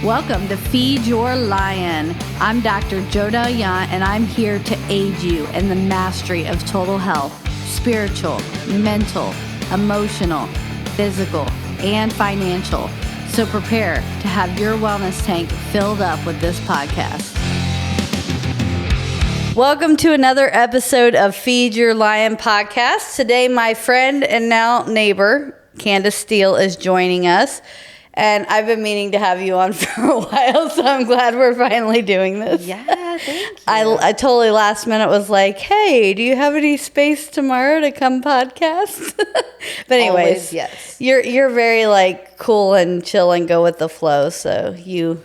Welcome to Feed Your Lion. I'm Dr. L.I.O.N, and I'm here to aid you in the mastery of total health, spiritual, mental, emotional, physical, and financial. So prepare to have your wellness tank filled up with this podcast. Welcome to another episode of Feed Your Lion podcast. Today, my friend and now neighbor, Candace Steele, is joining us. And I've been meaning to have you on for a while, so I'm glad we're finally doing this. Yeah, thank you. I totally last minute was like, hey, do you have any space tomorrow to come podcast? But anyways, Always, yes. You're very like cool and chill and go with the flow, so you're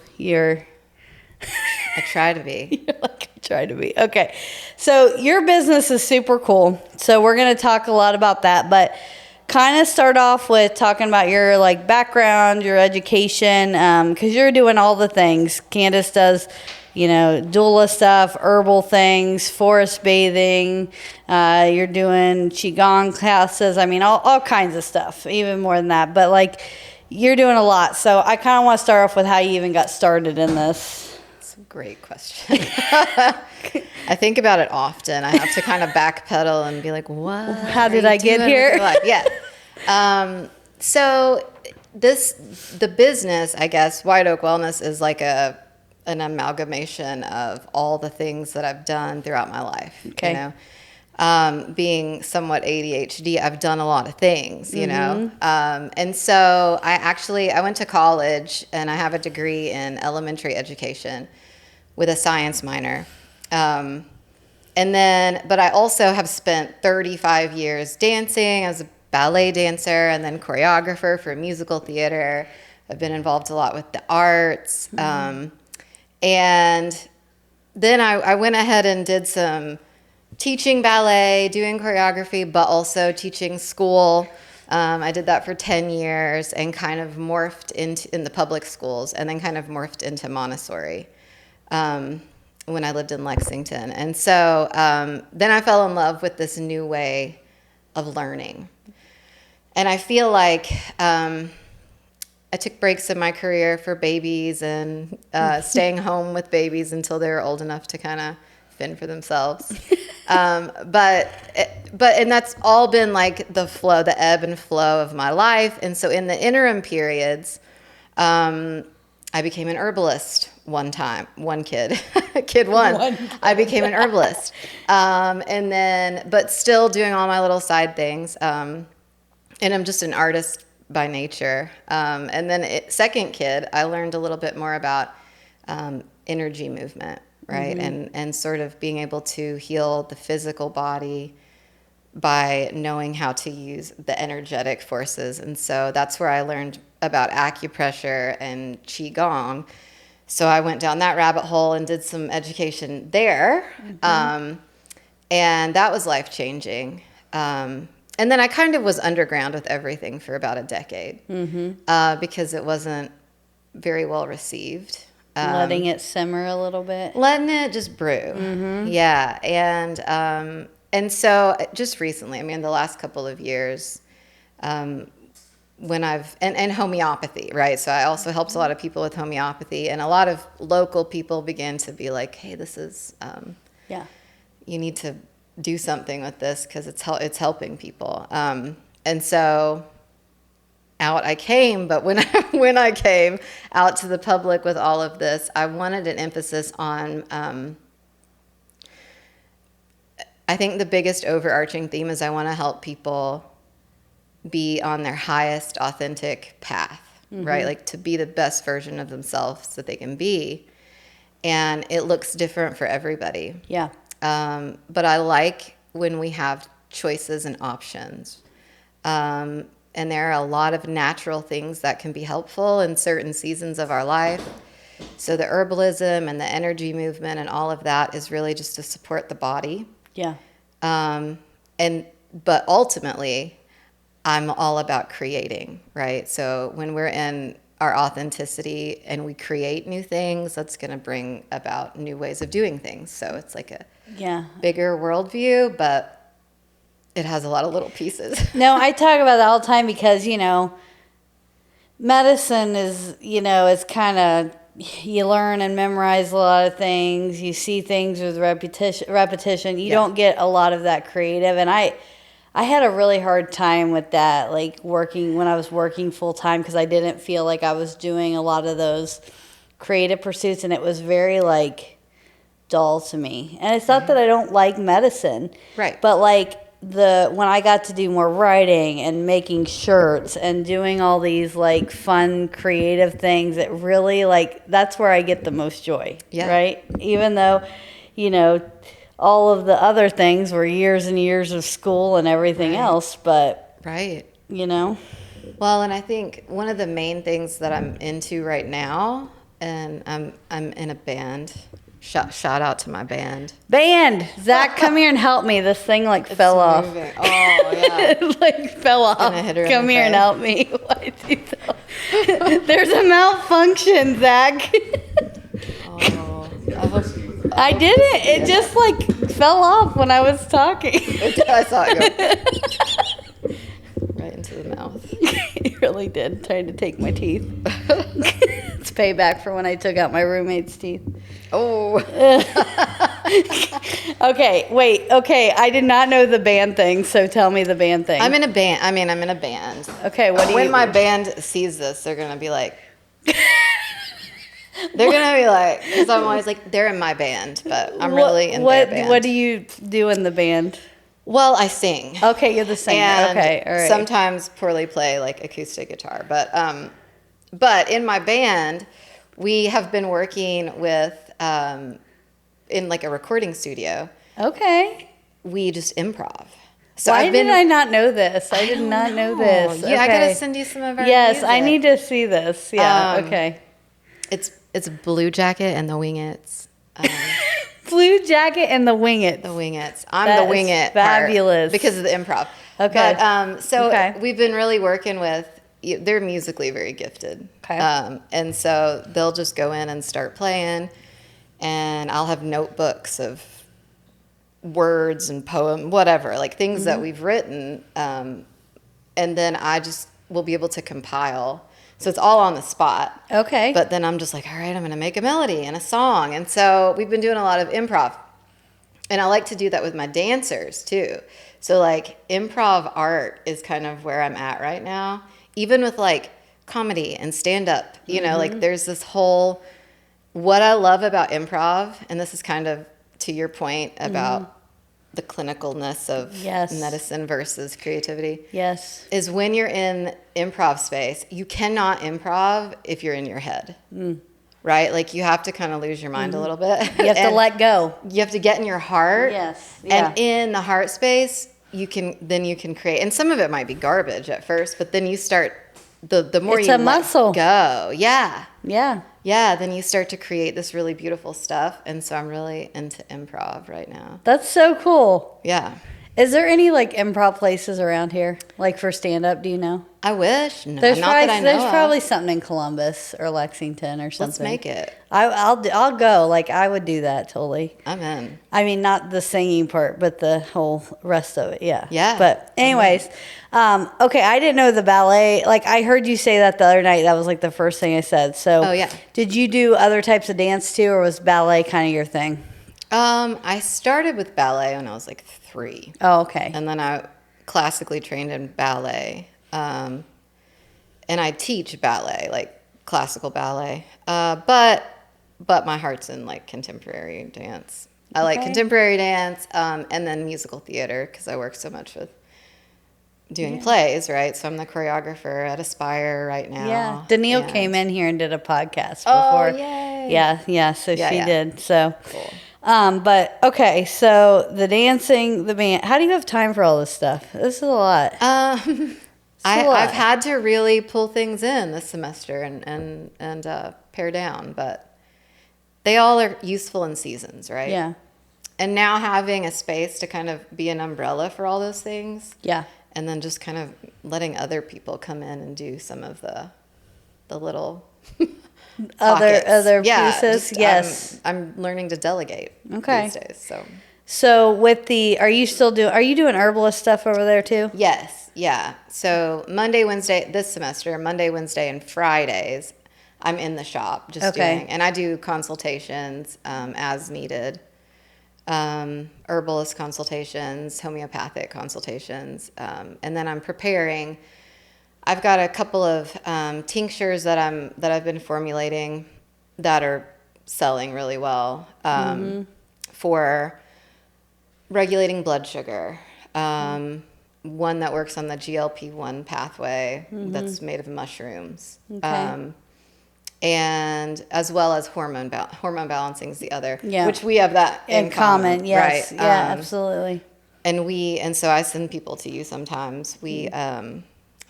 I try to be. You're like, I try to be. Okay. So your business is super cool. So we're going to talk a lot about that, but kind of start off with talking about your like background, your education, because you're doing all the things. Candace does, doula stuff, herbal things, forest bathing. You're doing qigong classes. I mean, all kinds of stuff, even more than that. But like, you're doing a lot. So I kind of want to start off with how you even got started in this. That's a great question. I think about it often. I have to kind of backpedal and be like, what? How did I get here? Yeah. So the business, I guess, White Oak Wellness is like an amalgamation of all the things that I've done throughout my life. Okay. Being somewhat ADHD, I've done a lot of things, and so I went to college and I have a degree in elementary education with a science minor. But I also have spent 35 years dancing. I was a ballet dancer and then choreographer for musical theater. I've been involved a lot with the arts. And then I went ahead and did some teaching ballet, doing choreography, but also teaching school. I did that for 10 years and kind of morphed in the public schools and then kind of morphed into Montessori. When I lived in Lexington. And so then I fell in love with this new way of learning. And I feel like I took breaks in my career for babies and staying home with babies until they were old enough to kind of fend for themselves. And that's all been like the flow, the ebb and flow of my life. And so in the interim periods, I became an herbalist kid one. I became an herbalist. But still doing all my little side things. And I'm just an artist by nature. And then second kid, I learned a little bit more about energy movement, right? Mm-hmm. And sort of being able to heal the physical body by knowing how to use the energetic forces. And so that's where I learned about acupressure and qigong. So I went down that rabbit hole and did some education there. Mm-hmm. And that was life-changing. And then I kind of was underground with everything for about a decade because it wasn't very well received. Letting it simmer a little bit. Letting it just brew. Mm-hmm. Yeah. And so just recently, the last couple of years, when and homeopathy, right? So I also helped a lot of people with homeopathy, and a lot of local people began to be like, hey, this is, you need to do something with this because it's helping people. And so out I came, but when I came out to the public with all of this, I wanted an emphasis on, I think the biggest overarching theme is I want to help people be on their highest authentic path, right? Like to be the best version of themselves that they can be. And it looks different for everybody. Yeah. But I like when we have choices and options. And there are a lot of natural things that can be helpful in certain seasons of our life. So the herbalism and the energy movement and all of that is really just to support the body. Yeah. But ultimately, I'm all about creating, right? So when we're in our authenticity and we create new things, that's going to bring about new ways of doing things. So it's like a bigger worldview, but it has a lot of little pieces. No, I talk about that all the time because, medicine is, is kind of you learn and memorize a lot of things. You see things with repetition. You don't get a lot of that creative. And I had a really hard time with that, like working when I was working full time, because I didn't feel like I was doing a lot of those creative pursuits, and it was very like dull to me. And it's not that I don't like medicine, Right. but like when I got to do more writing and making shirts and doing all these like fun creative things, it really like that's where I get the most joy. Yeah. Right. Even though, all of the other things were years and years of school and everything else, but Right. Well, and I think one of the main things that I'm into right now, and I'm in a band. Shout out to my band. Zach, come here and help me. This thing like fell off. Moving. Oh yeah. It like fell off. Gonna hit her in Come the here and face. help me. Why did you tell? There's a malfunction, Zach. Oh, I didn't. It just like fell off when I was talking. I saw it go right into the mouth. It really did. Trying to take my teeth. It's payback for when I took out my roommate's teeth. Oh. Okay, wait. Okay, I did not know the band thing, so tell me the band thing. I'm in a band. I'm in a band. Okay, what do you... When my band sees this, they're gonna be like, because I'm always like, they're in my band, but I'm really in their band. What do you do in the band? Well, I sing. Okay, you're the singer. And okay, all right. sometimes poorly play like acoustic guitar, but in my band, we have been working with in like a recording studio. Okay. We just improv. So Why did I not know this? I did not know this. Yeah, I Okay. gotta send you some of our Yes, I music. need to see this. Yeah. Okay. It's Blue Jacket and the Wingets. Blue Jacket and the Wingets. The Wingets. I'm That the is winget fabulous. part because of the improv. Okay. But Okay. we've been really working with. They're musically very gifted. Okay. And so they'll just go in and start playing, and I'll have notebooks of words and poem, whatever, like things that we've written, and then I just will be able to compile. So it's all on the spot. Okay. But then I'm just like, all right, I'm going to make a melody and a song. And so we've been doing a lot of improv. And I like to do that with my dancers too. So like improv art is kind of where I'm at right now. Even with like comedy and stand up, like there's this whole, what I love about improv, and this is kind of to your point about the clinicalness of medicine versus creativity. Yes. Is when you're in improv space, you cannot improv if you're in your head. Right? Like you have to kind of lose your mind a little bit. You have to let go. You have to get in your heart. Yes. Yeah. And in the heart space, you can create. And some of it might be garbage at first, but then you start the more It's you a muscle. let go. Yeah. Yeah. Yeah, then you start to create this really beautiful stuff. And so I'm really into improv right now. That's so cool. Yeah. Is there any like improv places around here, like for stand up? Do you know? I wish. No, There's not probably that I know there's of. probably something in Columbus or Lexington or something. Let's make it. I'll go. Like I would do that totally. I'm in. I mean, not the singing part, but the whole rest of it. Yeah. Yeah. But anyways, okay. I didn't know the ballet. Like I heard you say that the other night. That was like the first thing I said. So. Oh, yeah. Did you do other types of dance too, or was ballet kind of your thing? I started with ballet when I was like 3. Oh, okay. And then I classically trained in ballet. And I teach ballet, like classical ballet. But my heart's in like contemporary dance. I like contemporary dance and then musical theater because I work so much with doing plays, right? So I'm the choreographer at Aspire right now. Yeah. Danielle came in here and did a podcast Oh, before. yay. Yeah. So she did. So. Cool. But okay, so the dancing, the band. How do you have time for all this stuff? This is a lot. I've had to really pull things in this semester and pare down, but they all are useful in seasons, right? Yeah. And now having a space to kind of be an umbrella for all those things. Yeah. And then just kind of letting other people come in and do some of the little other yeah, pieces. Yes. I'm learning to delegate these days. So with are you doing herbalist stuff over there too? Yes. Yeah. So Monday, Wednesday, this semester, Monday, Wednesday, and Fridays, I'm in the shop just doing, and I do consultations as needed. Herbalist consultations, homeopathic consultations, and then I'm preparing. I've got a couple of tinctures that I've been formulating that are selling really well for regulating blood sugar. One that works on the GLP-1 pathway that's made of mushrooms. Okay. And as well as hormone balancing is the other, Yeah. which we have that in common, yes. right? Yeah, absolutely. And so I send people to you sometimes. We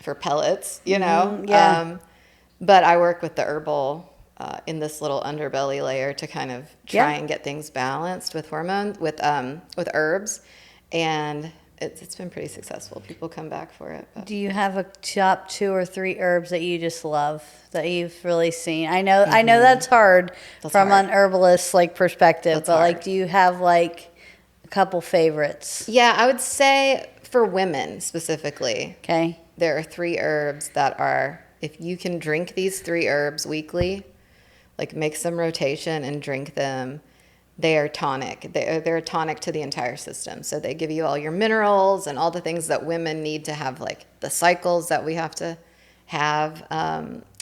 for pellets, you know. Yeah. But I work with the herbal in this little underbelly layer to kind of try Yeah. and get things balanced with hormones with herbs, and it's been pretty successful. People come back for it. But. Do you have a top 2 or 3 herbs that you just love that you've really seen? I know that's hard from hard. an herbalist like perspective, That's but like hard. do you have like a couple favorites? Yeah, I would say for women specifically, Okay. there are 3 herbs that are, if you can drink these 3 herbs weekly, like make some rotation and drink them, they are tonic. They're a tonic to the entire system. So they give you all your minerals and all the things that women need to have, like the cycles that we have to have.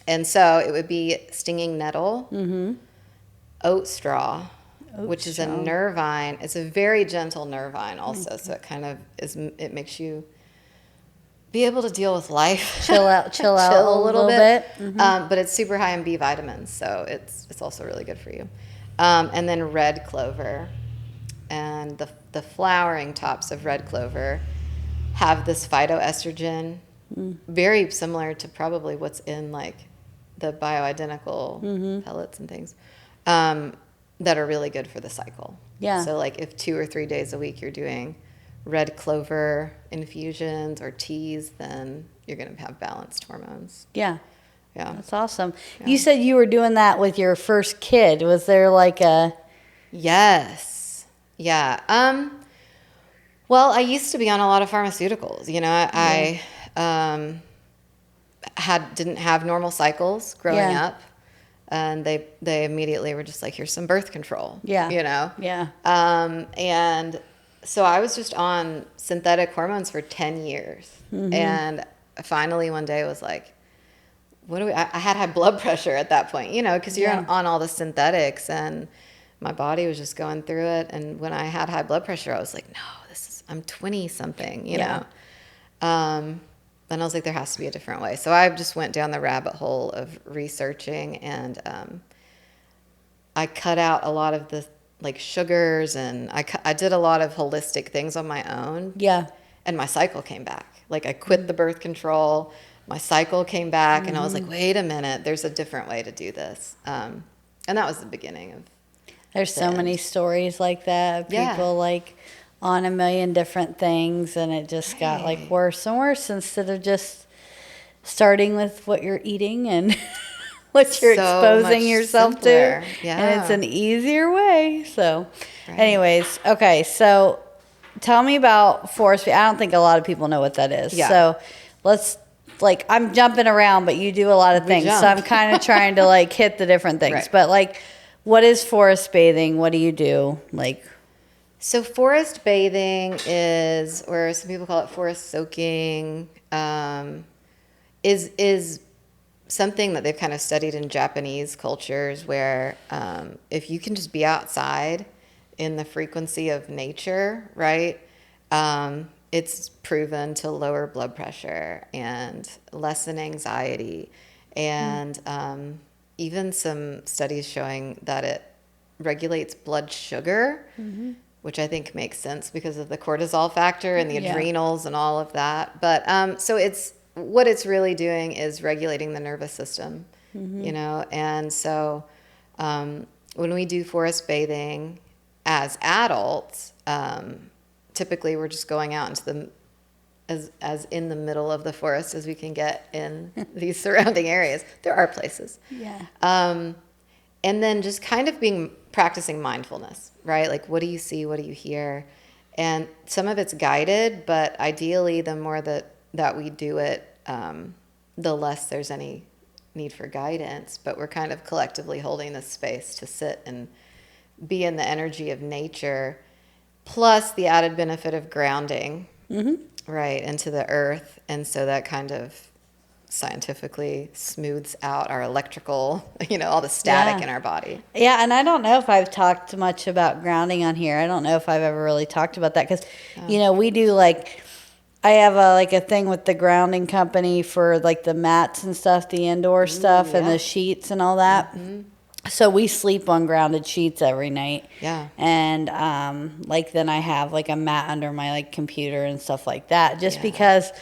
And so it would be stinging nettle, oat straw, which is a nervine. It's a very gentle nervine also. So it kind of it makes you be able to deal with life. Chill out a little bit. But it's super high in B vitamins, so it's also really good for you. And then red clover, and the flowering tops of red clover have this phytoestrogen, very similar to probably what's in like the bioidentical pellets and things, that are really good for the cycle. Yeah. So like if 2 or 3 days a week you're doing red clover infusions or teas, then you're going to have balanced hormones. Yeah. Yeah. That's awesome. You said you were doing that with your first kid. Was there like a... Yes. Yeah. Well, I used to be on a lot of pharmaceuticals. You know, I didn't have normal cycles growing up, and they immediately were just like, here's some birth control. Yeah. You know. Yeah. And so I was just on synthetic hormones for 10 years, and finally one day was like, I had high blood pressure at that point, you know, because you're on all the synthetics, and my body was just going through it. And when I had high blood pressure, I was like, no, I'm 20 something, you know? And I was like, there has to be a different way. So I just went down the rabbit hole of researching, and I cut out a lot of the like sugars, and I did a lot of holistic things on my own. Yeah. And my cycle came back. Like I quit the birth control. My cycle came back, and I was like, wait a minute, there's a different way to do this. And that was the beginning of There's so many stories like that of people like on a million different things, and it just got like worse and worse instead of just starting with what you're eating and what you're So exposing much yourself simpler. to. Yeah. And it's an easier way. So anyways, okay, so tell me about forest feed. I don't think a lot of people know what that is. Yeah. So let's, like, I'm jumping around, but you do a lot of things. jump. So I'm kind of trying to like hit the different things. Right. But like, what is forest bathing? What do you do? Like, So forest bathing is, or some people call it forest soaking, is something that they've kind of studied in Japanese cultures, where if you can just be outside in the frequency of nature, right? It's proven to lower blood pressure and lessen anxiety, and even some studies showing that it regulates blood sugar, which I think makes sense because of the cortisol factor and the adrenals and all of that. But so what it's really doing is regulating the nervous system, you know. And so when we do forest bathing as adults, typically we're just going out into the as in the middle of the forest as we can get in these surrounding areas. There are places. yeah. And then just kind of practicing mindfulness, right? Like, what do you see? What do you hear? And some of it's guided, but ideally the more that we do it, the less there's any need for guidance, but we're kind of collectively holding this space to sit and be in the energy of nature, plus the added benefit of grounding, right, into the earth. And so that kind of scientifically smooths out our electrical, all the static in our body. Yeah, and I don't know if I've talked much about grounding on here. I don't know if I've ever really talked about that because, we do like, I have a thing with the grounding company for like the mats and stuff, the indoor stuff and the sheets and all that. So we sleep on grounded sheets every night. Yeah. And then I have like a mat under my like computer and stuff like that just because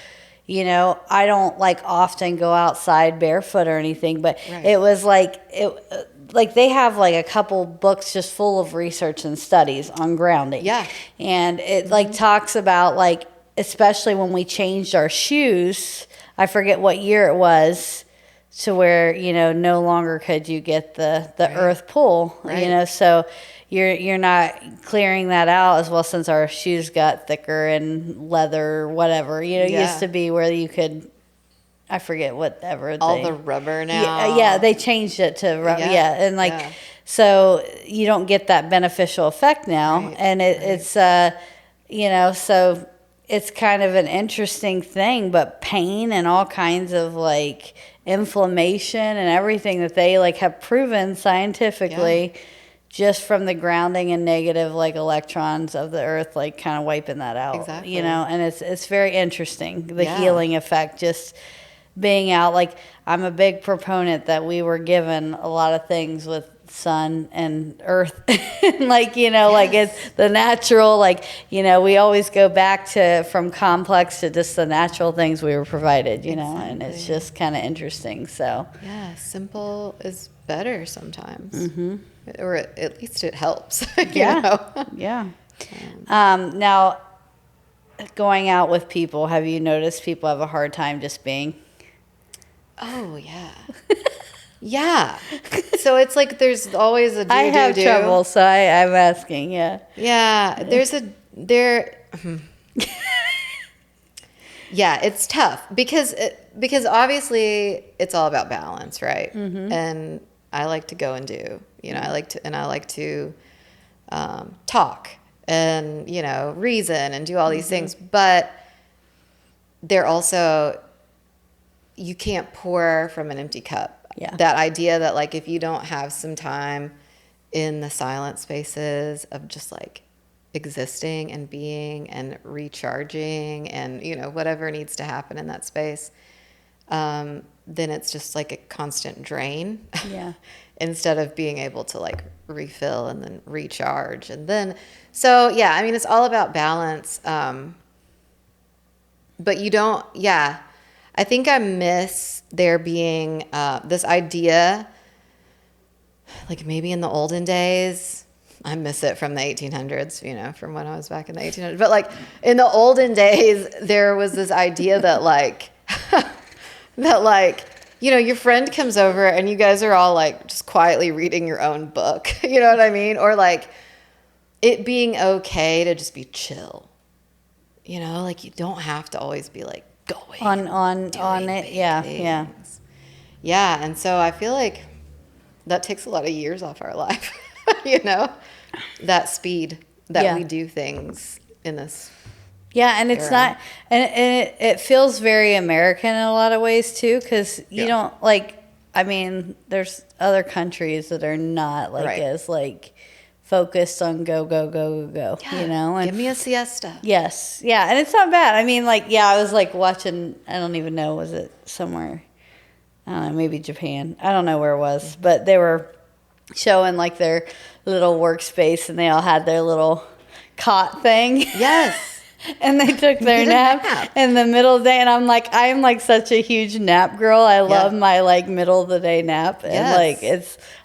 I don't like often go outside barefoot or anything, but it was like they have like a couple books just full of research and studies on grounding. Yeah. And it like talks about like, especially when we changed our shoes, I forget what year it was, to where, no longer could you get the earth pull, so you're not clearing that out as well since our shoes got thicker and leather, whatever, used to be where you could, I forget whatever. All the rubber now. Yeah, they changed it to rubber. Yeah. And so you don't get that beneficial effect now. And it's, so it's kind of an interesting thing, but pain and all kinds of like inflammation and everything that they like have proven scientifically just from the grounding and negative like electrons of the earth, like kind of wiping that out. Exactly. And it's very interesting, the healing effect, just being out. Like I'm a big proponent that we were given a lot of things with sun and earth like like it's the natural, like we always go back to from complex to just the natural things we were provided, and it's just kind of interesting. So simple is better sometimes, or at least it helps. Now going out with people, have you noticed people have a hard time just being? Oh yeah. Yeah. So it's like there's always a do. I have trouble, so I'm asking. Yeah. Yeah, it's tough because obviously it's all about balance, right? And I like to go and do, I like to talk and reason and do all these things, but they're also, you can't pour from an empty cup. Yeah. That idea that like if you don't have some time in the silent spaces of just like existing and being and recharging and whatever needs to happen in that space, then it's just like a constant drain. Yeah. Instead of being able to like refill and then recharge. And then so it's all about balance. But you don't I think I miss there being this idea, like maybe in the olden days, I miss it from the 1800s, from when I was back in the 1800s. But like in the olden days, there was this idea that like, your friend comes over and you guys are all like just quietly reading your own book. You know what I mean? Or like it being okay to just be chill. Like you don't have to always be like, going on it. Yeah. And so I feel like that takes a lot of years off our life, that speed that we do things in this. Yeah, and it's not, and it feels very American in a lot of ways too, because you don't like, there's other countries that are not like as like focused on go, and give me a siesta. Yes. Yeah. And it's not bad. I was like watching, I don't even know, was it somewhere? I don't know, maybe Japan. I don't know where it was, but they were showing like their little workspace and they all had their little cot thing. Yes. And they took their nap in the middle of the day. And I'm like such a huge nap girl. I love my like middle of the day nap. And I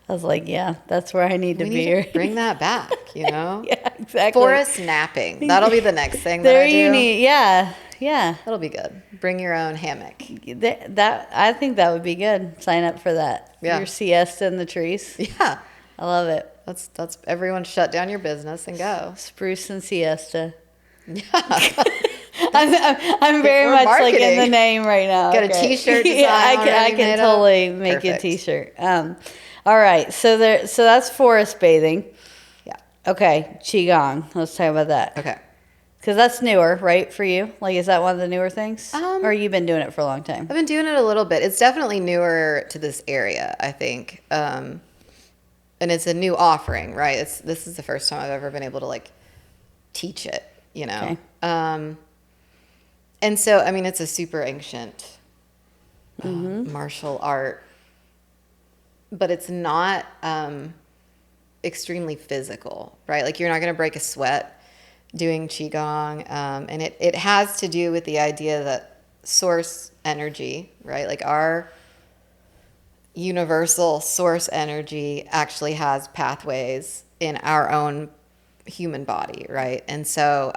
was like, that's where I need to be. To bring that back, Yeah, exactly. Forest napping. That'll be the next thing that I do. Yeah. That'll be good. Bring your own hammock. I think that would be good. Sign up for that. Yeah. Your siesta in the trees. Yeah. I love it. That's everyone shut down your business and go. Spruce and siesta. Yeah. I'm very We're much like in the marketing. name right now. Got a T-shirt design Yeah, I already can made totally up? make a Perfect. T-shirt. All right, so that's forest bathing. Yeah. Okay, qigong. Let's talk about that. Okay. Because that's newer, right, for you? Like, is that one of the newer things? Um, Or you've been doing it for a long time? I've been doing it a little bit. It's definitely newer to this area, I think. And it's a new offering, right? This is the first time I've ever been able to like teach it, you know. Okay. And so, I mean, it's a super ancient martial art, but it's not extremely physical, right? Like you're not going to break a sweat doing qigong, and it has to do with the idea that source energy, right? Like our universal source energy actually has pathways in our own human body, right? And so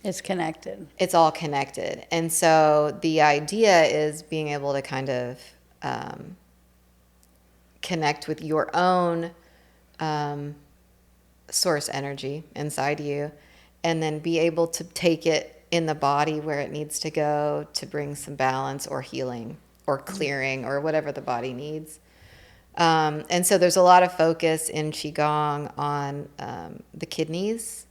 It's connected. it's all connected. And so the idea is being able to kind of connect with your own source energy inside you, and then be able to take it in the body where it needs to go to bring some balance or healing or clearing or whatever the body needs. And so there's a lot of focus in Qigong on the kidneys,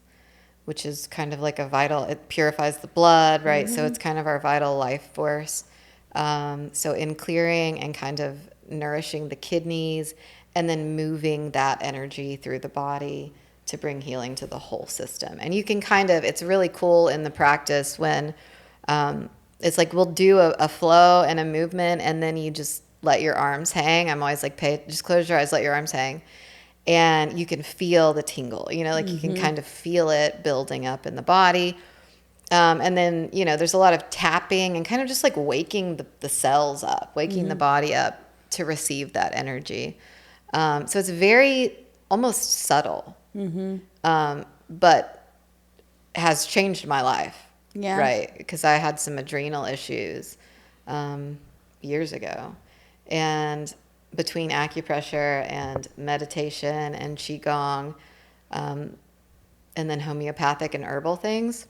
which is kind of like a vital, it purifies the blood, right? So it's kind of our vital life force. So in clearing and kind of nourishing the kidneys and then moving that energy through the body to bring healing to the whole system. And you can kind of, it's really cool in the practice when it's like we'll do a flow and a movement and then you just let your arms hang. I'm always like, just close your eyes, let your arms hang. And you can feel the tingle, you know, like you can kind of feel it building up in the body. And then, you know, there's a lot of tapping and kind of just like waking the cells up, waking the body up to receive that energy. So it's very almost subtle, but has changed my life. Yeah. Right. Because I had some adrenal issues years ago. And between acupressure and meditation and qigong, and then homeopathic and herbal things,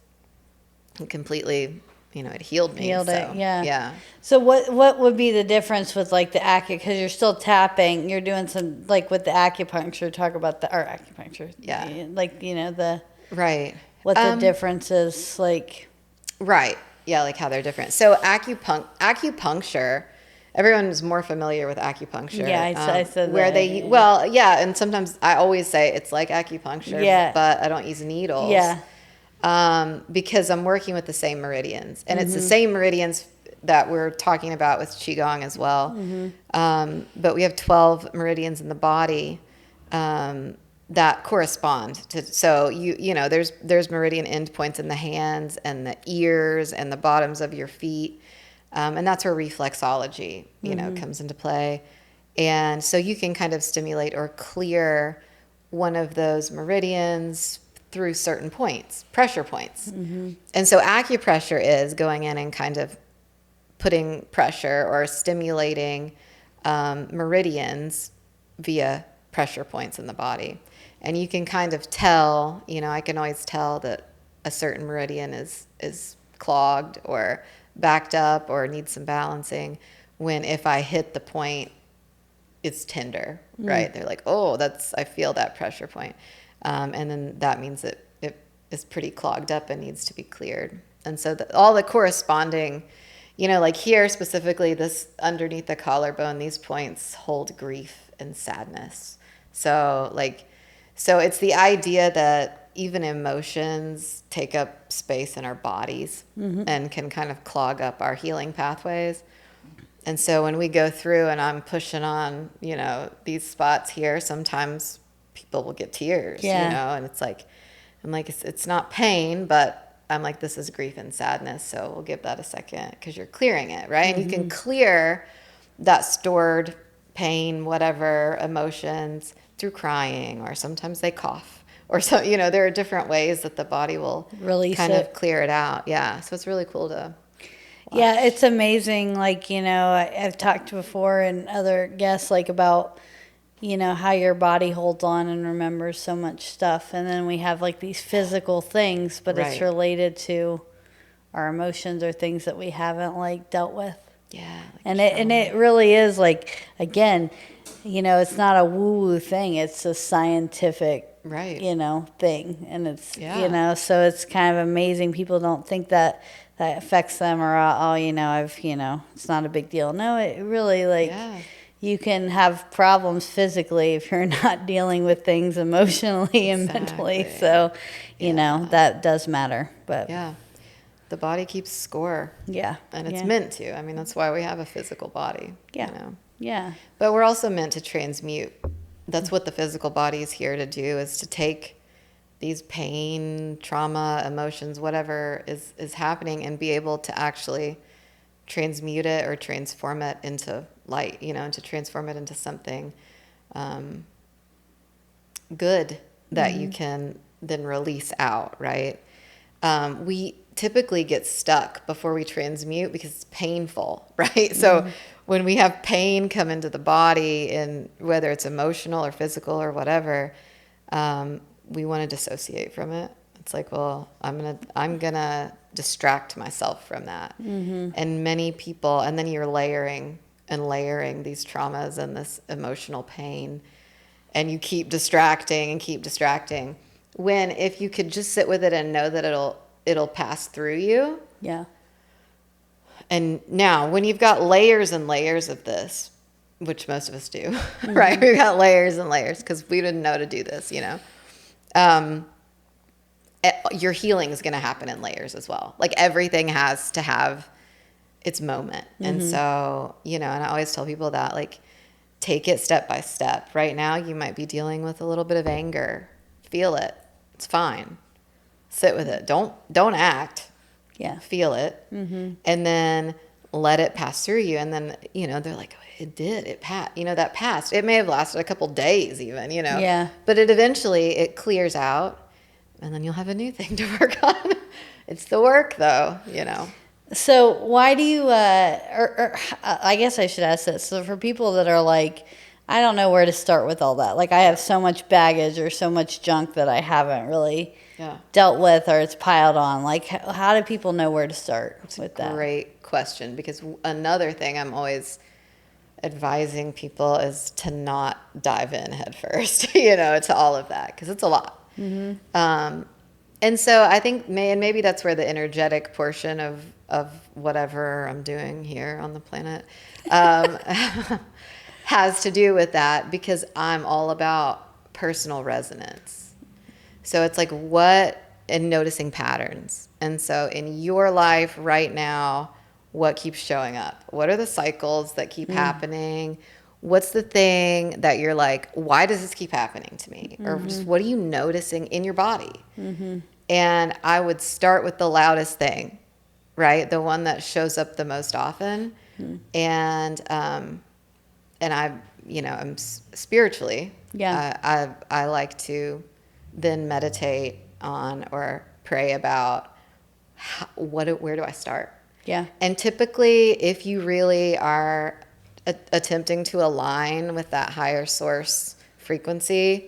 it completely, you know, it healed me. Healed it, So, yeah. yeah. So what would be the difference with like the because you're still tapping, you're doing some like with the acupuncture, talk about the or acupuncture. Yeah. Like, you know, the Right. what the difference is like. Right. Yeah, like how they're different. So acupuncture, everyone's more familiar with acupuncture. Yeah, I said where that. they well, yeah, and sometimes I always say it's like acupuncture, Yeah. but I don't use needles. Yeah. Because I'm working with the same meridians, and it's the same meridians that we're talking about with qigong as well. But we have 12 meridians in the body that correspond to. So you know there's meridian endpoints in the hands and the ears and the bottoms of your feet, and that's where reflexology comes into play. And so you can kind of stimulate or clear one of those meridians through certain points, pressure points. And so acupressure is going in and kind of putting pressure or stimulating meridians via pressure points in the body. And you can kind of tell, you know, I can always tell that a certain meridian is clogged or backed up or needs some balancing when if I hit the point, it's tender, right? They're like, oh, I feel that pressure point. And then that means that it is pretty clogged up and needs to be cleared. And so all the corresponding, you know, like here specifically, this underneath the collarbone, these points hold grief and sadness. So it's the idea that even emotions take up space in our bodies and can kind of clog up our healing pathways. And so when we go through and I'm pushing on, you know, these spots here, sometimes people will get tears, you know, and it's like, I'm like, it's not pain, but I'm like, this is grief and sadness. So we'll give that a second because you're clearing it, right? And you can clear that stored pain, whatever emotions through crying, or sometimes they cough or so, you know, there are different ways that the body will Release kind it. of clear it out. Yeah. So it's really cool to watch. Yeah, it's amazing. Like, you know, I've talked before and other guests like about, you know, how your body holds on and remembers so much stuff. And then we have like these physical things, but it's Right. related to our emotions or things that we haven't like dealt with. Yeah. And it really is like, again, it's not a woo-woo thing. It's a scientific, right. Thing. And it's, Yeah. so it's kind of amazing. People don't think that affects them or, it's not a big deal. No, it really Yeah. you can have problems physically if you're not dealing with things emotionally and mentally. Exactly. So, Yeah. that does matter. But Yeah. The body keeps score. yeah. And it's Yeah. meant to. I mean, that's why we have a physical body. Yeah. Yeah. But we're also meant to transmute. That's what the physical body is here to do, is to take these pain, trauma, emotions, whatever is happening, and be able to actually transmute it or transform it into light, and to transform it into something good that you can then release out, right? We typically get stuck before we transmute because it's painful, right? So when we have pain come into the body, and whether it's emotional or physical or whatever, we want to dissociate from it. It's like, well, I'm gonna distract myself from that. And many people, and then you're layering and layering these traumas and this emotional pain, and you keep distracting and keep distracting. When if you could just sit with it and know that it'll pass through you. Yeah. And now, when you've got layers and layers of this, which most of us do, right? We've got layers and layers because we didn't know to do this, your healing is going to happen in layers as well. Like, everything has to have its moment. And so, and I always tell people that, like, take it step by step. Right now, you might be dealing with a little bit of anger. Feel it. It's fine. Sit with it. Don't act. Yeah. Feel it. And then let it pass through you. And then, they're like, oh, it did. It passed. That passed. It may have lasted a couple days even, Yeah. But it clears out. And then you'll have a new thing to work on. It's the work, though, So why do you, I guess I should ask this. So for people that are like, I don't know where to start with all that. Like, I have so much baggage or so much junk that I haven't really dealt with, or it's piled on. Like, how do people know where to start with that? Great question. Because another thing I'm always advising people is to not dive in head first, to all of that, because it's a lot. And so I think maybe that's where the energetic portion of whatever I'm doing here on the planet has to do with that, because I'm all about personal resonance. So it's like and noticing patterns. And so in your life right now, what keeps showing up? What are the cycles that keep happening? What's the thing that you're like, why does this keep happening to me? Or just what are you noticing in your body? And I would start with the loudest thing, right? The one that shows up the most often. And I'm spiritually, I like to then meditate on or pray about where do I start? Yeah. And typically, if you really are attempting to align with that higher source frequency,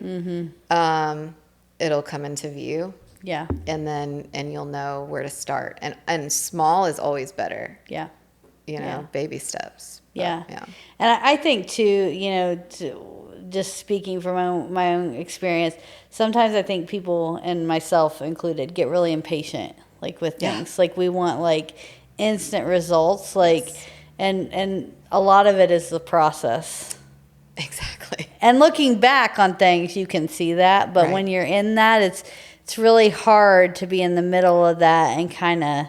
it'll come into view. Yeah. And you'll know where to start. And small is always better. Yeah. Baby steps. Yeah. Yeah. And I think too, just speaking from my own experience, sometimes I think people, and myself included, get really impatient, like, with things. Like, we want like instant results, like, and a lot of it is the process. Exactly. And looking back on things, you can see that, but when you're in that, it's really hard to be in the middle of that and kind of,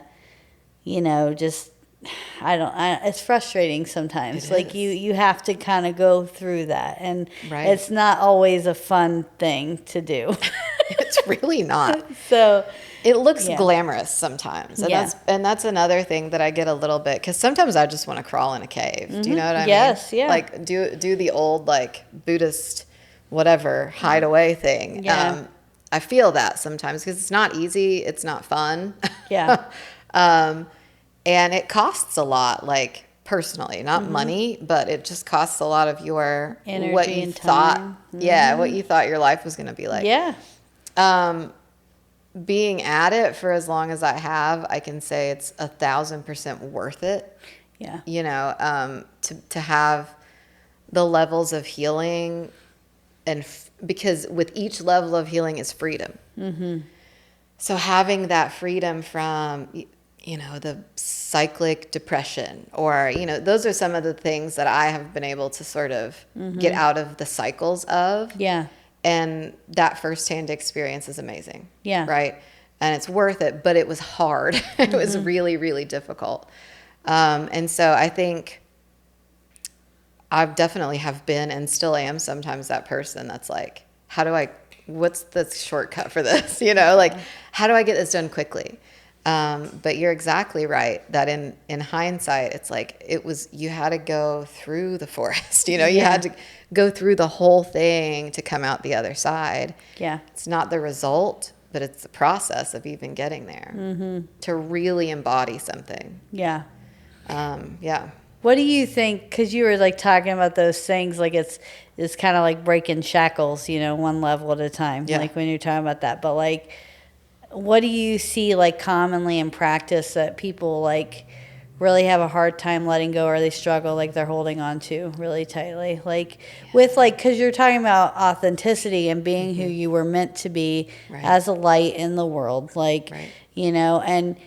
just, it's frustrating sometimes. Like, you have to kind of go through that, and it's not always a fun thing to do. It's really not. So it looks glamorous sometimes. And that's another thing that I get a little bit, because sometimes I just want to crawl in a cave. Do you know what I mean? Yes, yeah. Like, do the old, like, Buddhist whatever hideaway thing. Yeah. I feel that sometimes because it's not easy. It's not fun. Yeah. And it costs a lot, like, personally, not money, but it just costs a lot of your energy what you and thought. time. What you thought your life was going to be like. Yeah. being at it for as long as I have, I can say it's 1,000% worth it. Yeah. You know, to have the levels of healing, and because with each level of healing is freedom. Mm-hmm. So having that freedom from, you know, the cyclic depression, or, you know, those are some of the things that I have been able to sort of get out of the cycles of. Yeah. And that firsthand experience is amazing. Yeah. Right. And it's worth it, but it was hard. It was really, really difficult. And so I think I definitely have been and still am sometimes that person that's like, what's the shortcut for this? You know, like, how do I get this done quickly? But you're exactly right that in hindsight, it's like you had to go through the forest, you know, you had to go through the whole thing to come out the other side. Yeah. It's not the result, but it's the process of even getting there to really embody something. Yeah. Yeah. What do you think? Because you were like talking about those things, like it's kind of like breaking shackles, you know, one level at a time. Yeah. Like when you're talking about that, but like, what do you see like commonly in practice that people like really have a hard time letting go, or they struggle, like they're holding on to really tightly, like with like, because you're talking about authenticity and being who you were meant to be as a light in the world, like you know, and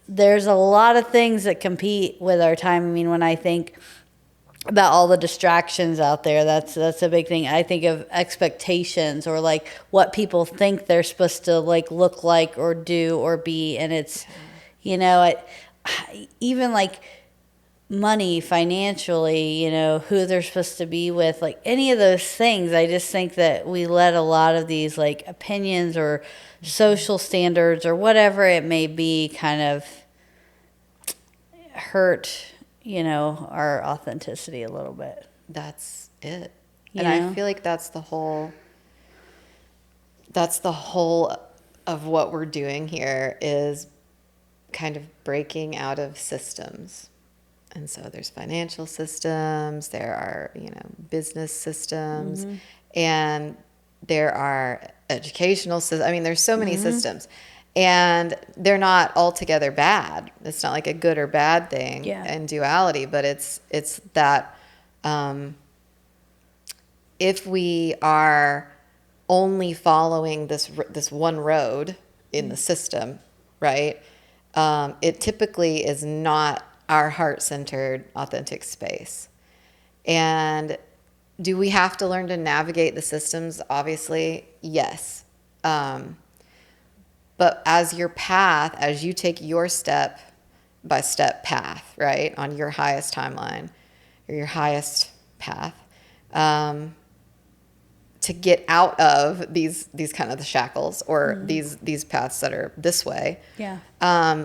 there's a lot of things that compete with our time. I mean, when I think about all the distractions out there, that's a big thing. I think of expectations, or like what people think they're supposed to like look like or do or be, and it's you know, even like money, financially, you know, who they're supposed to be with, like any of those things. I just think that we let a lot of these like opinions or social standards or whatever it may be kind of hurt, you know, our authenticity a little bit. That's it. You and know? I feel like that's the whole of what we're doing here, is kind of breaking out of systems. And so there's financial systems, there are, you know, business systems, and there are educational systems. I mean, there's so many systems, and they're not altogether bad. It's not like a good or bad thing in duality, but it's that if we are only following this one road in the system, right? It typically is not our heart-centered, authentic space. And do we have to learn to navigate the systems? Obviously, yes. But as your path, as you take your step-by-step path, right, on your highest timeline or your highest path, to get out of these kind of the shackles, or these paths that are this way,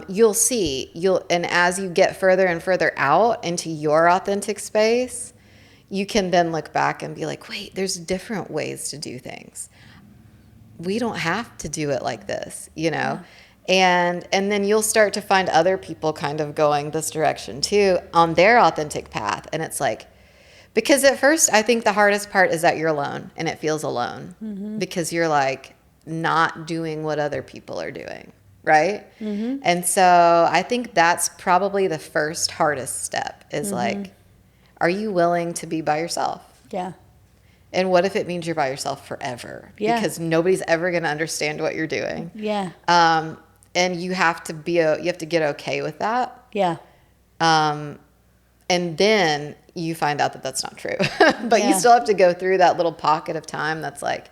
you'll see, and as you get further and further out into your authentic space, you can then look back and be like, wait, there's different ways to do things. We don't have to do it like this, you know? And then you'll start to find other people kind of going this direction too on their authentic path. And it's like, because at first I think the hardest part is that you're alone, and it feels alone because you're like not doing what other people are doing, right? And so I think that's probably the first hardest step is like, are you willing to be by yourself? Yeah. And what if it means you're by yourself forever? Yeah. Because nobody's ever going to understand what you're doing. Yeah. And you have to get okay with that. Yeah. And then you find out that that's not true. But you still have to go through that little pocket of time that's like,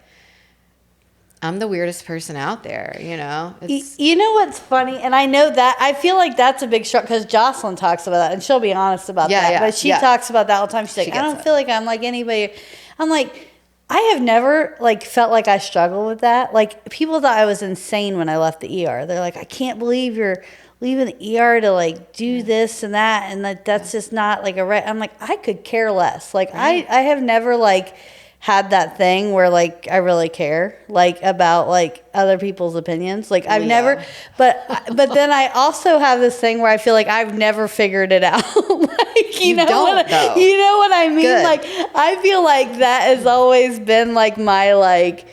I'm the weirdest person out there, you know? You know what's funny? And I know that, I feel like that's a big struggle, because Jocelyn talks about that, and she'll be honest about that. Yeah, but she talks about that all the time. She's like, I don't feel like I'm like anybody. I'm like, I have never like felt like I struggle with that. Like, people thought I was insane when I left the ER. They're like, I can't believe you're leaving the ER to like do this and that, and that's just not like a right. I'm like, I could care less. Like, I have never like had that thing where like I really care like about like other people's opinions. Like I've never, but then I also have this thing where I feel like I've never figured it out. Like you know what I mean? Good. Like I feel like that has always been like my like,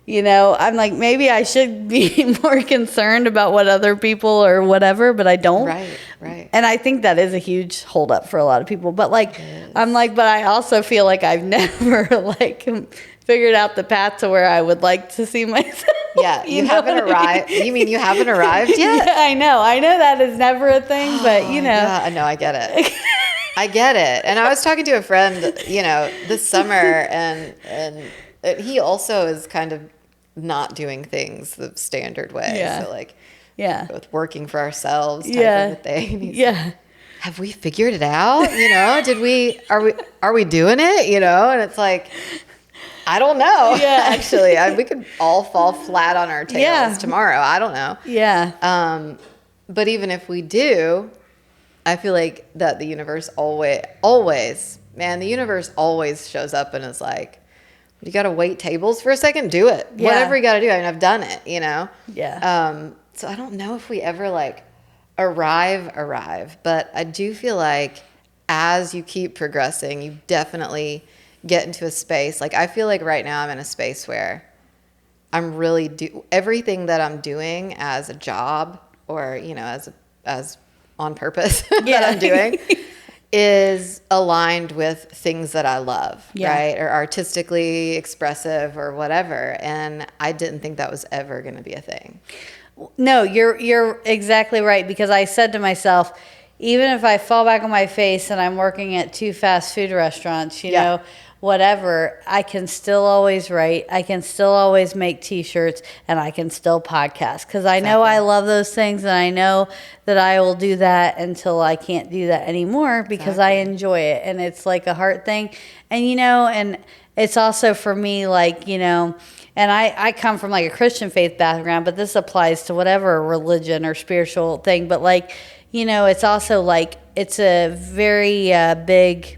I'm like, maybe I should be more concerned about what other people or whatever, but I don't. Right. And I think that is a huge holdup for a lot of people. But like, I'm like, but I also feel like I've never like figured out the path to where I would like to see myself. Yeah, you haven't arrived. You mean you haven't arrived yet? Yeah, I know. I know that is never a thing, but Yeah, no, I get it. I get it. And I was talking to a friend, this summer, and he also is kind of not doing things the standard way. Yeah. So like, yeah, both working for ourselves type of a thing. He's like, have we figured it out? Are we doing it? And it's like, I don't know. Yeah. Actually, we could all fall flat on our tails tomorrow. I don't know. Yeah. But even if we do, I feel like that the universe always, man, the universe always shows up and is like, you got to wait tables for a second, do it. Yeah. Whatever you got to do. I mean, I've done it, Yeah. So I don't know if we ever like arrive, but I do feel like as you keep progressing, you definitely get into a space. Like I feel like right now I'm in a space where I'm really everything that I'm doing as a job or, as on purpose that I'm doing is aligned with things that I love, right? Or artistically expressive or whatever. And I didn't think that was ever going to be a thing. No, you're exactly right, because I said to myself, even if I fall back on my face and I'm working at 2 fast food restaurants, whatever, I can still always write. I can still always make T-shirts, and I can still podcast because I know I love those things, and I know that I will do that until I can't do that anymore because I enjoy it, and it's like a heart thing, and and it's also for me like and I come from like a Christian faith background, but this applies to whatever religion or spiritual thing, but like it's also like it's a very big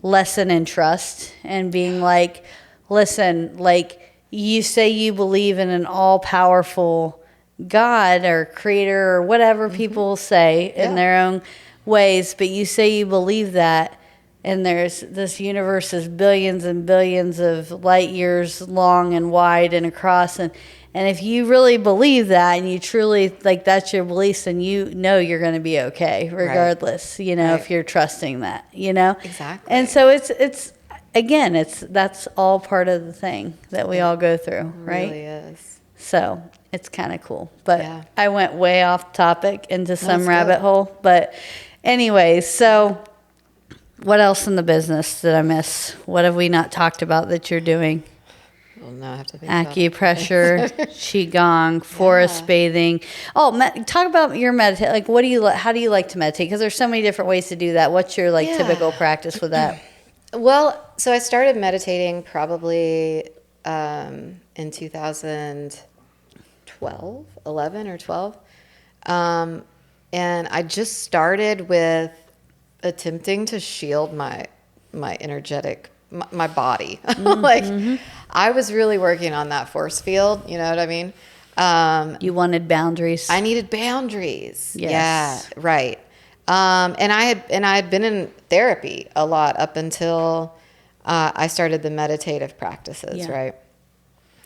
lesson in trust and being like, listen, like you say you believe in an all-powerful God or creator or whatever people say in their own ways, but you say you believe that, and this universe is billions and billions of light years long and wide and across, and if you really believe that and you truly like that's your beliefs, then you're going to be okay regardless, if you're trusting that, Exactly. And so it's again, that's all part of the thing that we all go through, right? It really is. So it's kind of cool, but I went way off topic into some rabbit good. hole, but anyways, so what else in the business did I miss? What have we not talked about that you're doing? Well, no, I have to think Acupressure, qigong, forest bathing. Oh, talk about your meditate. Like, how do you like to meditate? Because there's so many different ways to do that. What's your typical practice with that? Well, so I started meditating probably in 2012, 11 or 12. And I just started with attempting to shield my energetic, my body. I was really working on that force field. You know what I mean? You wanted boundaries. I needed boundaries. Yes. Yeah, right. And I had been in therapy a lot up until I started the meditative practices, right?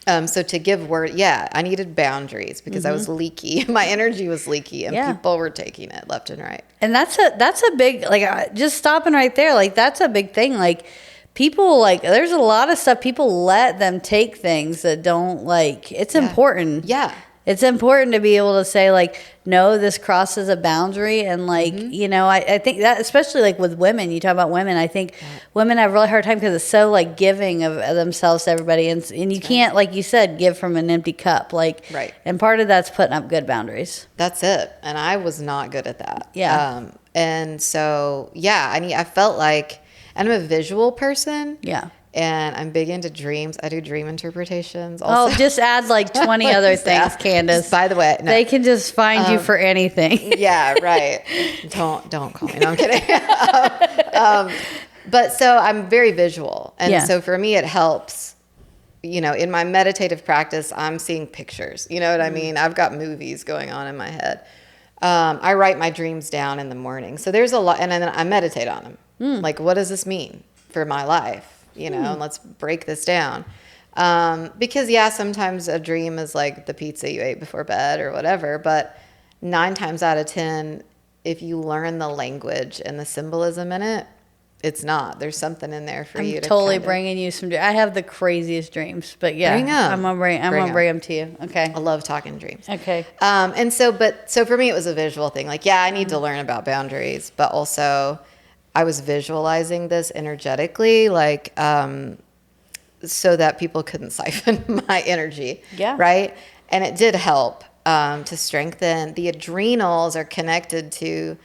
So to give I needed boundaries because I was leaky. My energy was leaky, and people were taking it left and right. And that's a big, like, just stopping right there. Like, that's a big thing. Like, people, like, there's a lot of stuff people let them take things that don't, like, it's important. Yeah. It's important to be able to say, like, no, this crosses a boundary. And, like, I think that, especially, like, with women, you talk about women, I think women have a really hard time because it's so, like, giving of themselves to everybody. And you can't, like you said, give from an empty cup. Like, and part of that's putting up good boundaries. That's it. And I was not good at that. Yeah. And so, I felt like, and I'm a visual person. Yeah. And I'm big into dreams. I do dream intercommunications also. Oh, just add like 20 other things, Candace. By the way, no. They can just find you for anything. Yeah, right. Don't call me. No, I'm kidding. But so I'm very visual. And so for me, it helps, in my meditative practice, I'm seeing pictures. You know what I mean? I've got movies going on in my head. I write my dreams down in the morning. So there's a lot, and then I meditate on them. Like, what does this mean for my life? And let's break this down. Because yeah, sometimes a dream is like the pizza you ate before bed or whatever, but 9 times out of 10, if you learn the language and the symbolism in it, it's not. There's something in there for I'm you to totally kind of bringing you some. I have the craziest dreams, but yeah, bring 'em. I'm gonna bring them to you. Okay. I love talking dreams. Okay. So for me, it was a visual thing. Like, yeah, I need to learn about boundaries, but also I was visualizing this energetically, like, so that people couldn't siphon my energy. Yeah. Right. And it did help to strengthen. The adrenals are connected to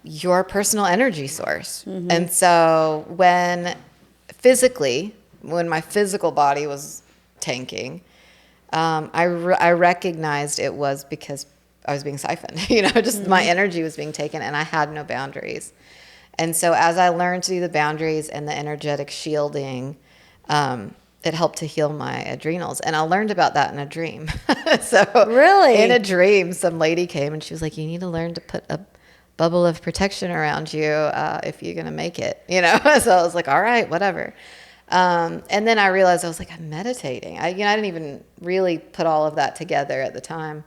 your personal energy source. And so when my physical body was tanking, I recognized it was because I was being siphoned. Just my energy was being taken and I had no boundaries. And so as I learned to do the boundaries and the energetic shielding, it helped to heal my adrenals. And I learned about that in a dream. So Really? in a dream, some lady came and she was like, you need to learn to put a bubble of protection around you if you're going to make it, So I was like, all right, whatever. And then I realized I was like, I'm meditating. I didn't even really put all of that together at the time.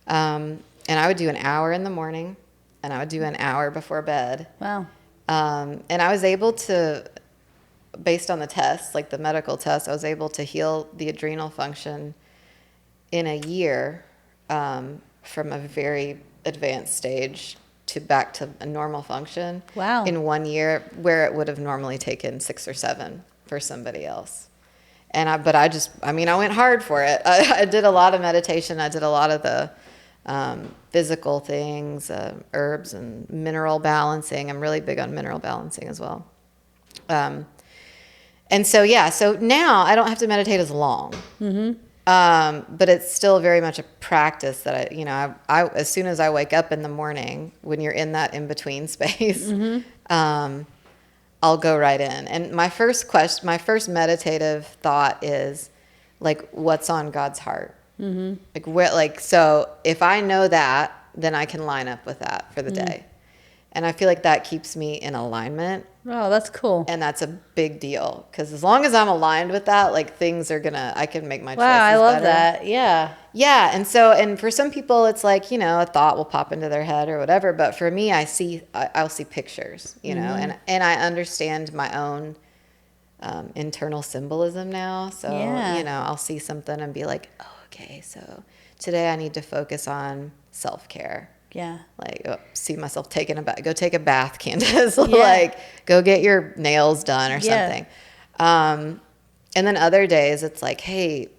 And I would do an hour in the morning and I would do an hour before bed. Wow. And I was able to, based on the tests, like the medical tests, I was able to heal the adrenal function in a year from a very advanced stage to back to a normal function. Wow. In 1 year, where it would have normally taken 6 or 7 for somebody else. And I went hard for it. I did a lot of meditation. I did a lot of the physical things, herbs and mineral balancing. I'm really big on mineral balancing as well. And so, yeah, so now I don't have to meditate as long. But it's still very much a practice that I as soon as I wake up in the morning, when you're in that in-between space, I'll go right in. And my first meditative thought is like, what's on God's heart? So if I know that, then I can line up with that for the day. And I feel like that keeps me in alignment. Oh, that's cool. And that's a big deal because as long as I'm aligned with that, like I can make my choices Wow, I love better. that. Yeah. Yeah. And for some people, it's like, a thought will pop into their head or whatever. But for me, I'll see pictures, and I understand my own internal symbolism now. So, Yeah. I'll see something and be like, oh, okay, so today I need to focus on self-care. Yeah. Like, see myself go take a bath, Candace. Like, go get your nails done or something. And then other days it's like, hey,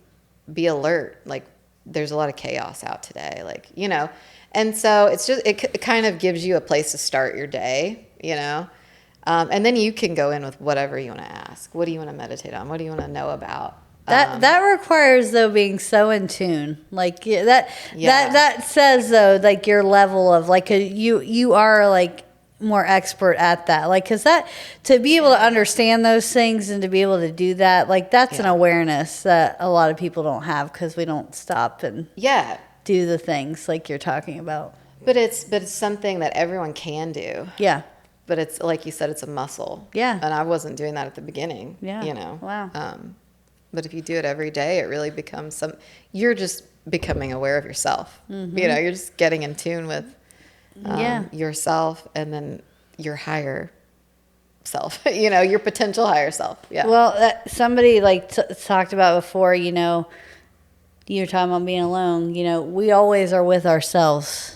be alert. Like, there's a lot of chaos out today. Like, and so it's just, it kind of gives you a place to start your day, and then you can go in with whatever you want to ask. What do you want to meditate on? What do you want to know about? That requires though being so in tune, like that says though like your level of like you are like more expert at that, like because that to be able to understand those things and to be able to do that, like that's an awareness that a lot of people don't have because we don't stop and do the things like you're talking about. But it's something that everyone can do. Yeah. But it's like you said, it's a muscle. Yeah. And I wasn't doing that at the beginning. Yeah. Wow. But if you do it every day, it really becomes you're just becoming aware of yourself. You're just getting in tune with yourself and then your higher self, your potential higher self. Yeah. Well, somebody like talked about before, you were talking about being alone, we always are with ourselves.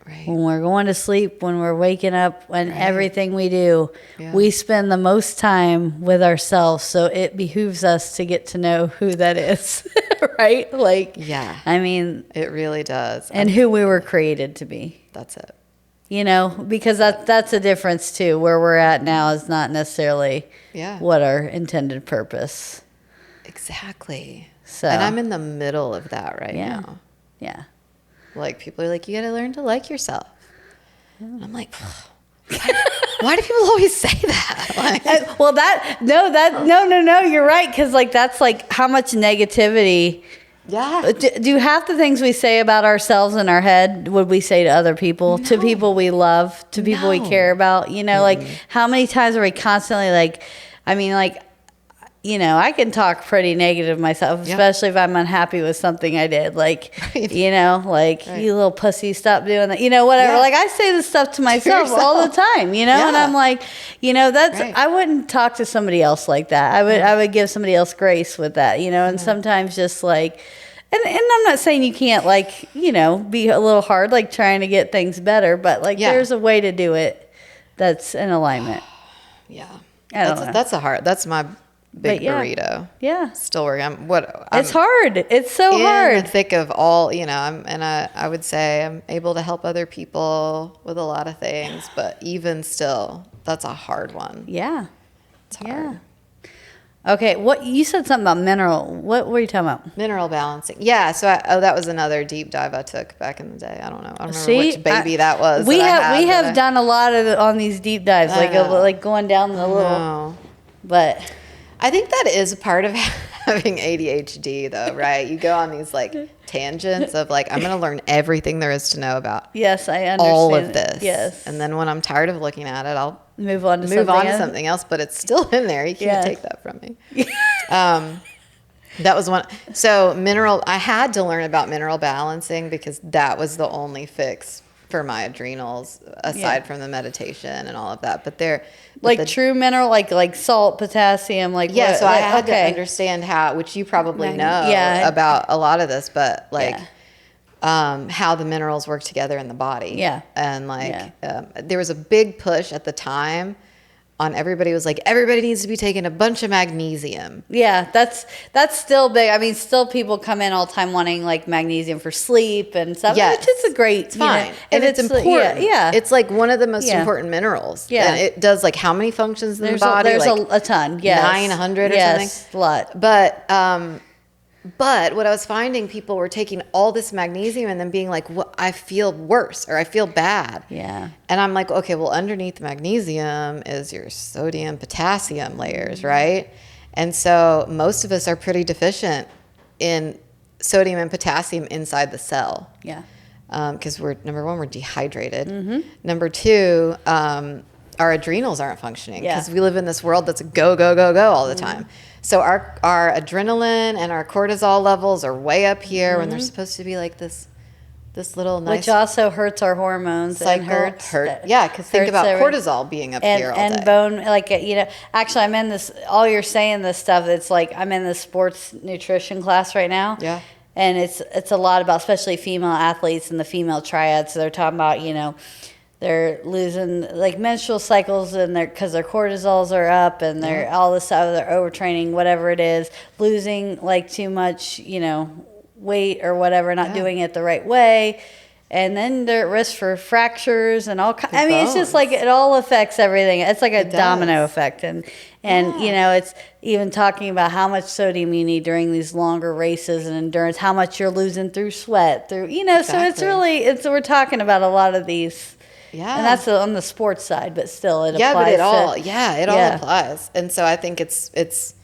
Right. When we're going to sleep, when we're waking up, when everything we do, we spend the most time with ourselves. So it behooves us to get to know who that is, right? Like, I mean, it really does. And who we were created to be. That's it. Because that's a difference too. Where we're at now is not necessarily what our intended purpose. Exactly. So, and I'm in the middle of that right now. Yeah. Like, people are like, you got to learn to like yourself. And I'm like, why do people always say that? Like, well, no, you're right. Because, like, that's, like, how much negativity. Yeah. Do half the things we say about ourselves in our head would we say to other people, to people we love, to people we care about? Like, how many times are we constantly, like, I mean, like, you know, I can talk pretty negative myself, Yeah. especially if I'm unhappy with something I did. Like, Right. you know, like, Right. you little pussy, stop doing that. You know, whatever. Yeah. Like, I say this stuff to myself all the time, you know, and Yeah. I'm like, you know, that's, Right. I wouldn't talk to somebody else like that. I would give somebody else grace with that, you know, and sometimes just like, and I'm not saying you can't, like, you know, be a little hard, like trying to get things better, but like, Yeah. there's a way to do it that's in alignment. Yeah. I don't know. That's my big But yeah. burrito. Yeah. Still working. It's hard. It's so in hard. the thick of all, you know, I would say I'm able to help other people with a lot of things, but even still, that's a hard one. Yeah. It's hard. Yeah. Okay. What you said something about mineral. What were you talking about? Mineral balancing. Yeah. So that was another deep dive I took back in the day. I don't know. I don't remember See, which baby that was. We that we have done a lot of on these deep dives, I know. like going down the little. No. But I think that is part of having ADHD, though, right? You go on these like tangents of like, I'm going to learn everything there is to know about yes, I understand all of this. Yes. And then when I'm tired of looking at it, I'll move on to something else, but it's still in there. You can't Yes. take that from me. That was one. So I had to learn about mineral balancing because that was the only fix for my adrenals aside from the meditation and all of that. But like true mineral, like salt, potassium, like yeah. what, So I like, had okay. to understand how, which you probably know Yeah. about a lot of this, but like Yeah. how the minerals work together in the body. Yeah. And like there was a big push at the time on everybody needs to be taking a bunch of magnesium. Yeah, that's still big. I mean, still people come in all the time wanting like magnesium for sleep and stuff. Yes. Which is a great, It's fine. You know, and it's important. Yeah. It's like one of the most Yeah. important minerals. Yeah. And it does like how many functions in There's the body? there's like a ton. Yes. 900 or yes, something. a lot. But what I was finding, people were taking all this magnesium and then being like, "What? I feel worse or I feel bad." Yeah. And I'm like, okay, well, underneath magnesium is your sodium, potassium layers, right? And so most of us are pretty deficient in sodium and potassium inside the cell. Yeah. Because number one, we're dehydrated. Mm-hmm. Number two, our adrenals aren't functioning Yeah. because we live in this world that's go, go, go, go all the time. So our adrenaline and our cortisol levels are way up here when they're supposed to be like this little nice Which also hurts our hormones cycle. and hurts. Yeah, because think hurts about every- cortisol being up here all and day. bone, like, you know, actually I'm in this, all you're saying this stuff, it's like I'm in this sports nutrition class right now. Yeah. And it's a lot about, especially female athletes and the female triads. So they're talking about, you know, they're losing like menstrual cycles and because their cortisols are up and they're all this stuff, they're overtraining, whatever it is, losing like too much, you know, weight or whatever, not doing it the right way. And then they're at risk for fractures and all kinds. I mean, it's just like it all affects everything. It's like a domino effect. And you know, it's even talking about how much sodium you need during these longer races and endurance, how much you're losing through sweat, through, you know, so it's really, we're talking about a lot of these. Yeah. And that's on the sports side, but still it applies. Yeah, but it all Yeah. applies. And so I think it's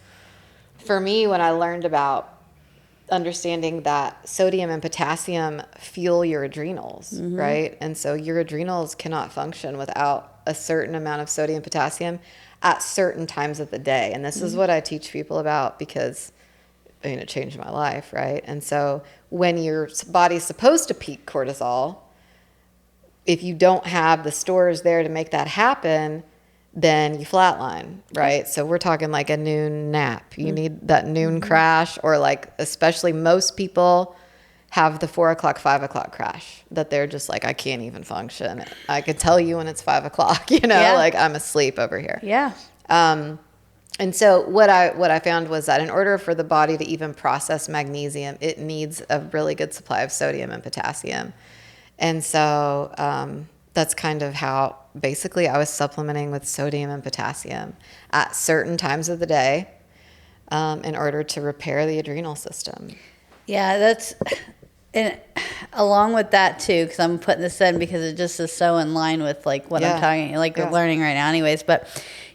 for me, when I learned about understanding that sodium and potassium fuel your adrenals, right? And so your adrenals cannot function without a certain amount of sodium, potassium at certain times of the day. And this is what I teach people about because, I mean, it changed my life, right? And so when your body's supposed to peak cortisol, if you don't have the stores there to make that happen, then you flatline, right? So we're talking like a noon nap. You need that noon crash, or like, especially most people have the 4 o'clock, 5 o'clock crash that they're just like, I can't even function. I could tell you when it's 5 o'clock, you know, like I'm asleep over here. Yeah. And so what I found was that in order for the body to even process magnesium, it needs a really good supply of sodium and potassium. And so that's kind of how basically I was supplementing with sodium and potassium at certain times of the day in order to repair the adrenal system. Yeah, that's, and along with that too, because I'm putting this in because it just is so in line with like what I'm talking, like we're learning right now anyways. But,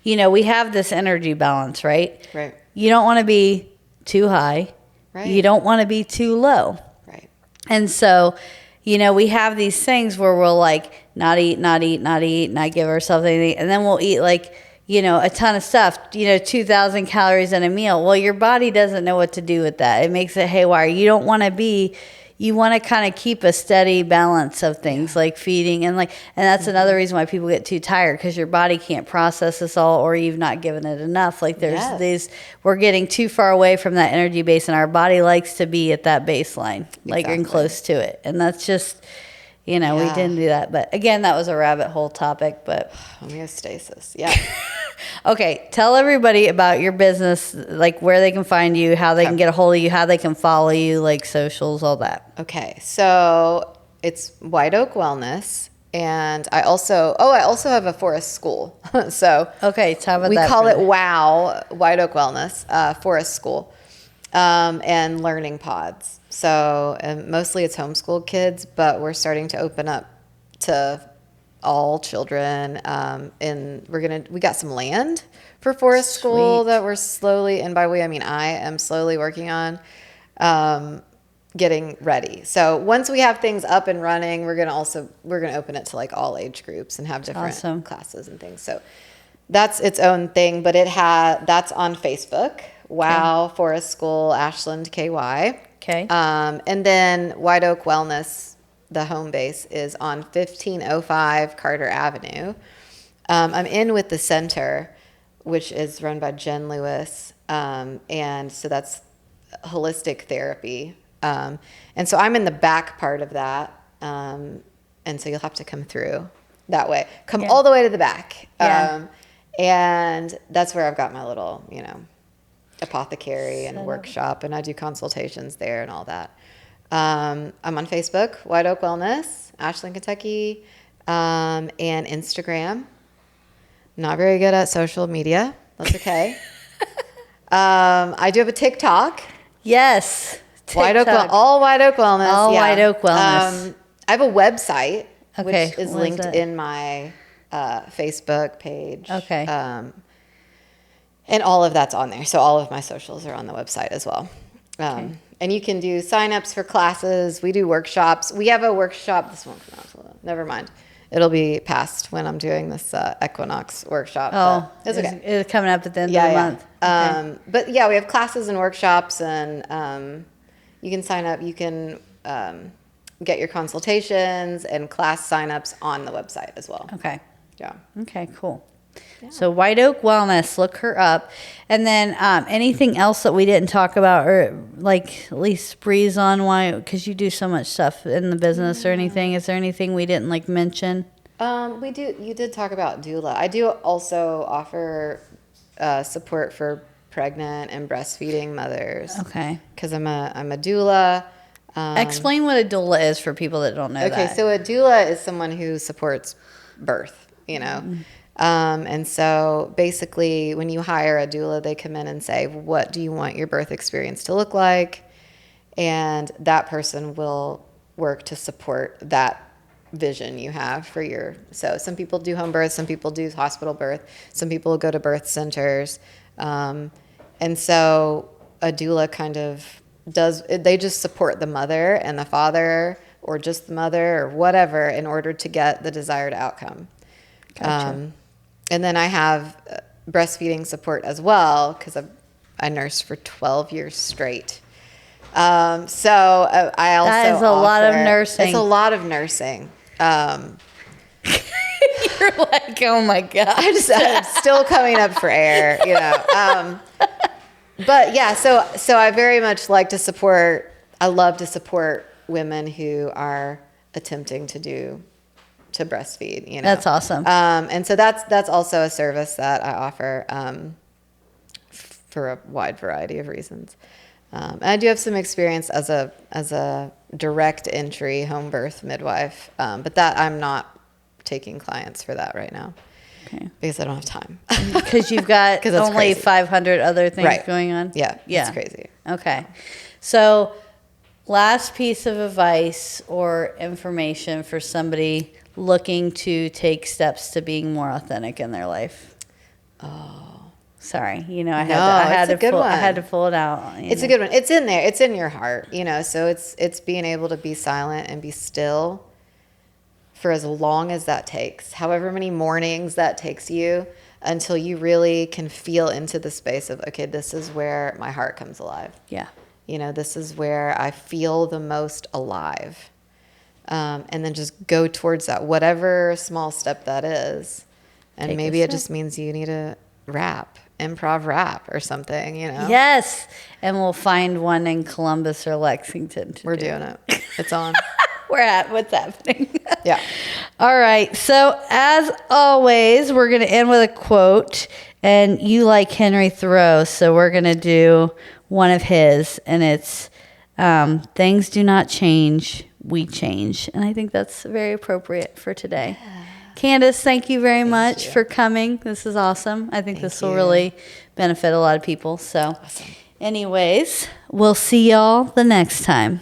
you know, we have this energy balance, right? Right. You don't want to be too high. Right. You don't want to be too low. Right. And so, you know, we have these things where we'll like not eat, not give ourselves anything. And then we'll eat like, a ton of stuff, 2,000 calories in a meal. Well, your body doesn't know what to do with that. It makes it haywire. You want to kind of keep a steady balance of things like feeding and that's another reason why people get too tired, because your body can't process this all, or you've not given it enough. Like we're getting too far away from that energy base, and our body likes to be at that baseline, and close to it. And that's just, we didn't do that. But again, that was a rabbit hole topic, but homeostasis. Yeah. Okay, tell everybody about your business, like where they can find you, how they can get a hold of you, how they can follow you, like socials, all that. Okay, so it's White Oak Wellness, and I also have a forest school. So okay, talk about we that. call it WOW, White Oak Wellness, Forest School, and learning pods. So mostly it's homeschooled kids, but we're starting to open up to all children, and we got some land for forest school that we're slowly, and by way I mean I am slowly working on getting ready. So once we have things up and running, we're gonna open it to like all age groups and have different classes and things. So that's its own thing, but that's on Facebook. Wow, Forest School, Ashland, KY. Okay. And then White Oak Wellness, the home base, is on 1505 Carter Avenue. I'm in with the center, which is run by Jen Lewis. And so that's holistic therapy. And so I'm in the back part of that. And so you'll have to come through that way. Come all the way to the back. Yeah. And that's where I've got my little, apothecary and workshop, and I do consultations there and all that. I'm on Facebook, White Oak Wellness, Ashland, Kentucky, and Instagram. Not very good at social media. That's okay. I do have a TikTok. Yes. TikTok. All White Oak Wellness. All White Oak Wellness. I have a website, Okay, which is what is linked that? in my Facebook page. Okay. And all of that's on there. So all of my socials are on the website as well. And you can do signups for classes. We do workshops. We have a workshop. This won't come out. Never mind. It'll be past when I'm doing this equinox workshop. Oh, it's okay. It's coming up at the end of the month. Okay. But yeah, we have classes and workshops, and you can sign up. You can get your consultations and class signups on the website as well. Okay. Yeah. Okay, cool. Yeah. So White Oak Wellness, look her up. And then anything else that we didn't talk about, or like at least breeze on why, because you do so much stuff in the business or anything. Is there anything we didn't like mention? We do. You did talk about doula. I do also offer support for pregnant and breastfeeding mothers. Okay. Because I'm a doula. Explain what a doula is for people that don't know that. Okay, so a doula is someone who supports birth, and so basically when you hire a doula, they come in and say, what do you want your birth experience to look like? And that person will work to support that vision you have for so some people do home birth, some people do hospital birth, some people go to birth centers. And so a doula kind of they just support the mother and the father, or just the mother or whatever, in order to get the desired outcome. Gotcha. And then I have breastfeeding support as well, because I nursed for 12 years straight. So I also that is a lot of nursing. It's a lot of nursing. You're like, oh my God. I'm still coming up for air, But yeah, so I very much like to support. I love to support women who are attempting to breastfeed. That's awesome. And so that's also a service that I offer for a wide variety of reasons. And I do have some experience as a direct entry home birth midwife, but that I'm not taking clients for that right now. Okay. Because I don't have time. Because you've got only crazy. 500 other things going on? Yeah. It's crazy. Okay. So last piece of advice or information for somebody looking to take steps to being more authentic in their life. Oh. Sorry. I had to pull it out. It's a good one. It's in there. It's in your heart, so it's being able to be silent and be still for as long as that takes, however many mornings that takes you. until you really can feel into the space of, okay, this is where my heart comes alive. Yeah. You know, this is where I feel the most alive. And then just go towards that, whatever small step that is. And Take a maybe it step. just means you need to improv rap or something, you know? Yes. And we'll find one in Columbus or Lexington. We're doing it. It's on. What's happening? Yeah. All right. So as always, we're going to end with a quote, and you like Henry Thoreau. So we're going to do one of his, and it's, things do not change, we change. And I think that's very appropriate for today. Yeah. Candace, thank you very much for coming. This is awesome. I think this will really benefit a lot of people. So anyways, we'll see y'all the next time.